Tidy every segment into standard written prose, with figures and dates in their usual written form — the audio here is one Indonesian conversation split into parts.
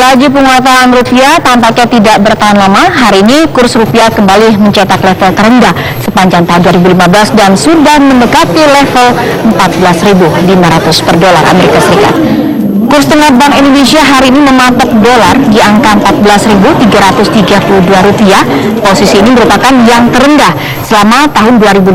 Laju penguatan rupiah tampaknya tidak bertahan lama. Hari ini kurs rupiah kembali mencetak level terendah sepanjang tahun 2015 dan sudah mendekati level 14.500 per dolar Amerika Serikat. Kurs tengah Bank Indonesia hari ini mematok dolar di angka 14.332 rupiah. Posisi ini merupakan yang terendah selama tahun 2015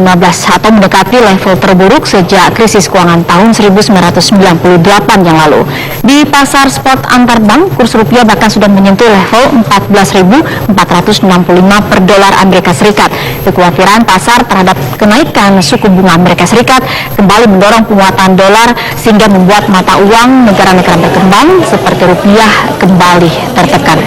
atau mendekati level terburuk sejak krisis keuangan tahun 1998 yang lalu. Di pasar spot antar bank, kurs rupiah bahkan sudah menyentuh level 14.465 per dolar Amerika Serikat. Kekhawatiran pasar terhadap kenaikan suku bunga Amerika Serikat kembali mendorong penguatan dolar sehingga membuat mata uang negara-negara berkembang seperti rupiah kembali tertekan.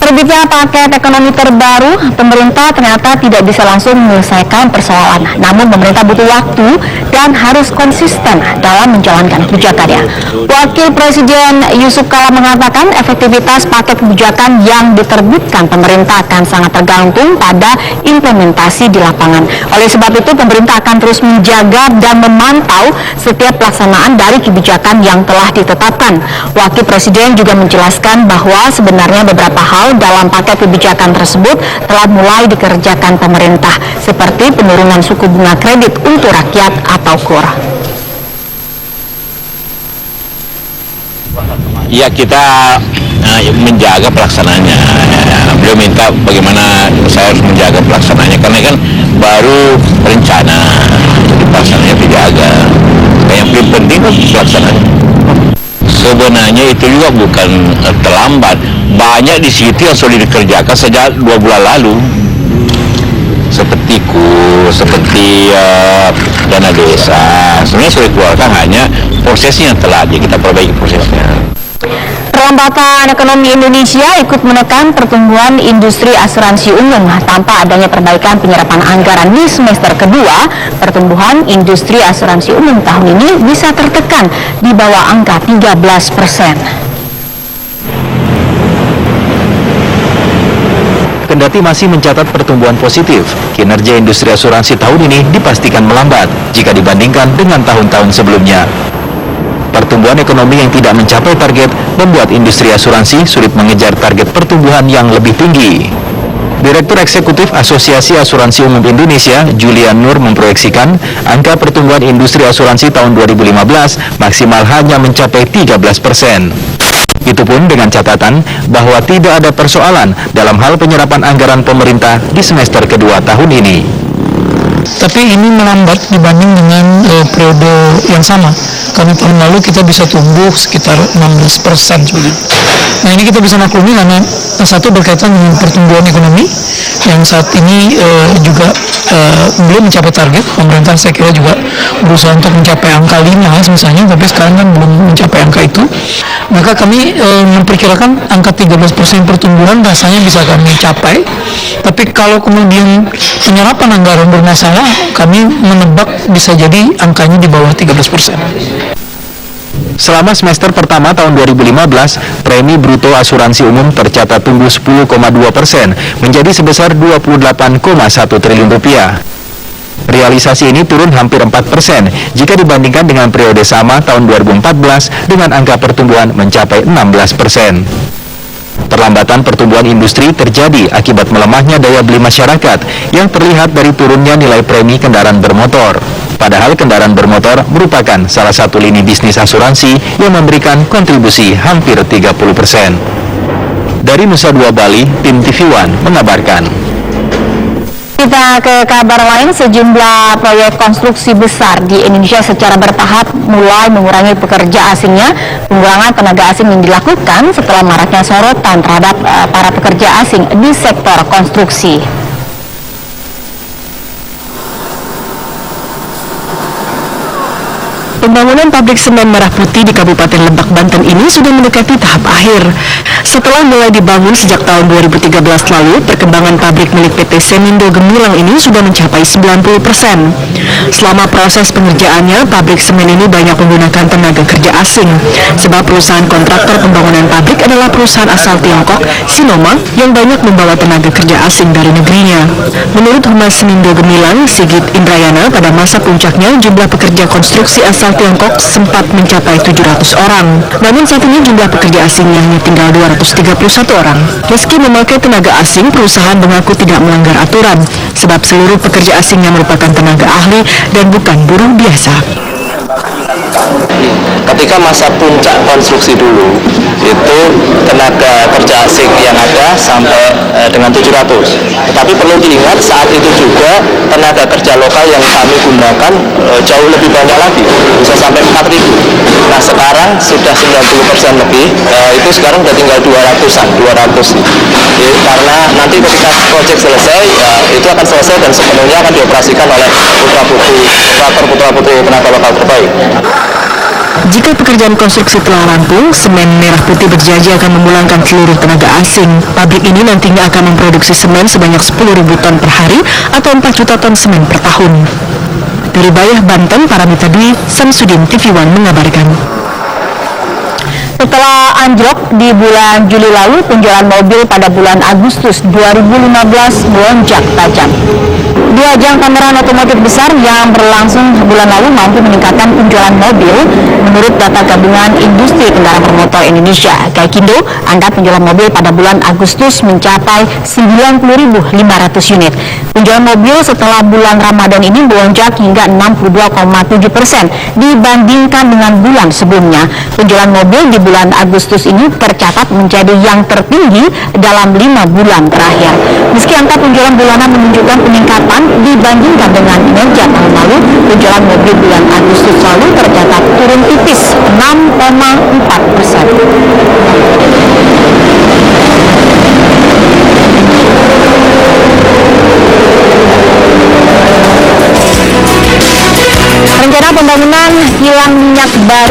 Terbitnya paket ekonomi terbaru, pemerintah ternyata tidak bisa langsung menyelesaikan persoalan. Namun pemerintah butuh waktu dan harus konsisten dalam menjalankan kebijakannya. Wakil Presiden Yusuf Kala mengatakan efektivitas paket kebijakan yang diterbitkan pemerintah akan sangat tergantung pada implementasi di lapangan. Oleh sebab itu pemerintah akan terus menjaga dan memantau setiap pelaksanaan dari kebijakan yang telah ditetapkan. Wakil Presiden juga menjelaskan bahwa sebenarnya beberapa hal dalam paket kebijakan tersebut telah mulai dikerjakan pemerintah, seperti penurunan suku bunga kredit untuk rakyat atau KUR. Ya, kita menjaga pelaksanaannya. Beliau minta bagaimana saya harus menjaga pelaksanaannya, karena kan baru rencana, jadi pelaksanaannya dijaga. Yang paling penting kan pelaksanaannya. Sebenarnya itu juga bukan terlambat. Banyak di situ yang sudah dikerjakan sejak 2 bulan lalu. Seperti KUR, seperti dana desa. Sebenarnya sudah dikeluarkan, hanya prosesnya yang telat. Kita perbaiki prosesnya. Perlambatan ekonomi Indonesia ikut menekan pertumbuhan industri asuransi umum. Tanpa adanya perbaikan penyerapan anggaran di semester kedua, pertumbuhan industri asuransi umum tahun ini bisa tertekan di bawah angka 13%. Kendati masih mencatat pertumbuhan positif, kinerja industri asuransi tahun ini dipastikan melambat jika dibandingkan dengan tahun-tahun sebelumnya. Pertumbuhan ekonomi yang tidak mencapai target membuat industri asuransi sulit mengejar target pertumbuhan yang lebih tinggi. Direktur Eksekutif Asosiasi Asuransi Umum Indonesia, Julian Nur, memproyeksikan angka pertumbuhan industri asuransi tahun 2015 maksimal hanya mencapai 13%. Itu pun dengan catatan bahwa tidak ada persoalan dalam hal penyerapan anggaran pemerintah di semester kedua tahun ini. Tapi ini melambat dibanding dengan periode yang sama. Karena tahun lalu kita bisa tumbuh sekitar 16% seperti itu. Nah, ini kita bisa maklumi karena satu berkaitan dengan pertumbuhan ekonomi yang saat ini juga belum mencapai target. Pemerintah saya kira juga berusaha untuk mencapai angka 5 misalnya, tapi sekarang kan belum mencapai angka itu. Maka kami memperkirakan angka 13% pertumbuhan rasanya bisa kami capai. Tapi kalau kemudian penyerapan anggaran bermasalah, kami menebak bisa jadi angkanya di bawah 13%. Selama semester pertama tahun 2015, premi bruto asuransi umum tercatat tumbuh 10,2% menjadi sebesar 28,1 triliun rupiah. Realisasi ini turun hampir 4% jika dibandingkan dengan periode sama tahun 2014 dengan angka pertumbuhan mencapai 16%. Perlambatan pertumbuhan industri terjadi akibat melemahnya daya beli masyarakat yang terlihat dari turunnya nilai premi kendaraan bermotor. Padahal kendaraan bermotor merupakan salah satu lini bisnis asuransi yang memberikan kontribusi hampir 30%. Dari Nusa Dua Bali, tim TV One mengabarkan. Kita ke kabar lain, sejumlah proyek konstruksi besar di Indonesia secara bertahap mulai mengurangi pekerja asingnya. Pengurangan tenaga asing yang dilakukan setelah maraknya sorotan terhadap para pekerja asing di sektor konstruksi. Pembangunan pabrik semen merah putih di Kabupaten Lebak, Banten ini sudah mendekati tahap akhir. Setelah mulai dibangun sejak tahun 2013 lalu, perkembangan pabrik milik PT Semindo Gemilang ini sudah mencapai 90%. Selama proses pengerjaannya, pabrik semen ini banyak menggunakan tenaga kerja asing. Sebab perusahaan kontraktor pembangunan pabrik adalah perusahaan asal Tiongkok, Sinoma, yang banyak membawa tenaga kerja asing dari negerinya. Menurut Humas Semindo Gemilang, Sigit Indrayana, pada masa puncaknya jumlah pekerja konstruksi asal Tiongkok sempat mencapai 700 orang. Namun saat ini jumlah pekerja asingnya hanya tinggal 231 orang. Meski memakai tenaga asing, perusahaan mengaku tidak melanggar aturan, sebab seluruh pekerja asingnya merupakan tenaga ahli dan bukan buruh biasa. Ketika masa puncak konstruksi dulu, itu tenaga kerja asing yang ada sampai dengan 700. Tetapi perlu diingat saat itu juga tenaga kerja lokal yang kami gunakan jauh lebih banyak lagi, bisa sampai 4.000. Nah sekarang sudah 90% lebih, itu sekarang sudah tinggal 200. Karena nanti ketika proyek selesai, itu akan selesai dan sepenuhnya akan dioperasikan oleh putra-putri tenaga lokal terbaik. Jika pekerjaan konstruksi telah rampung, Semen Merah Putih berjanji akan memulangkan seluruh tenaga asing. Pabrik ini nantinya akan memproduksi semen sebanyak 10.000 ton per hari atau 4 juta ton semen per tahun. Dari Bayah, Banten, Paramita Dwi, Samsudin, TV One mengabarkan. Setelah anjlok di bulan Juli lalu, penjualan mobil pada bulan Agustus 2015 melonjak tajam. Dua ajang pameran otomotif besar yang berlangsung bulan lalu mampu meningkatkan penjualan mobil. Menurut data Gabungan Industri Kendaraan Bermotor Indonesia, Gaikindo, angka penjualan mobil pada bulan Agustus mencapai 90.500 unit. Penjualan mobil setelah bulan Ramadan ini melonjak hingga 62,7% dibandingkan dengan bulan sebelumnya. Penjualan mobil di bulan Agustus ini tercatat menjadi yang tertinggi dalam 5 bulan terakhir. Meski angka penjualan bulanan menunjukkan peningkatan dibandingkan dengan kinerja tahun lalu, penjualan mobil bulan Agustus lalu tercatat turun tipis 6,4%. Rencana pembangunan kilang minyak baru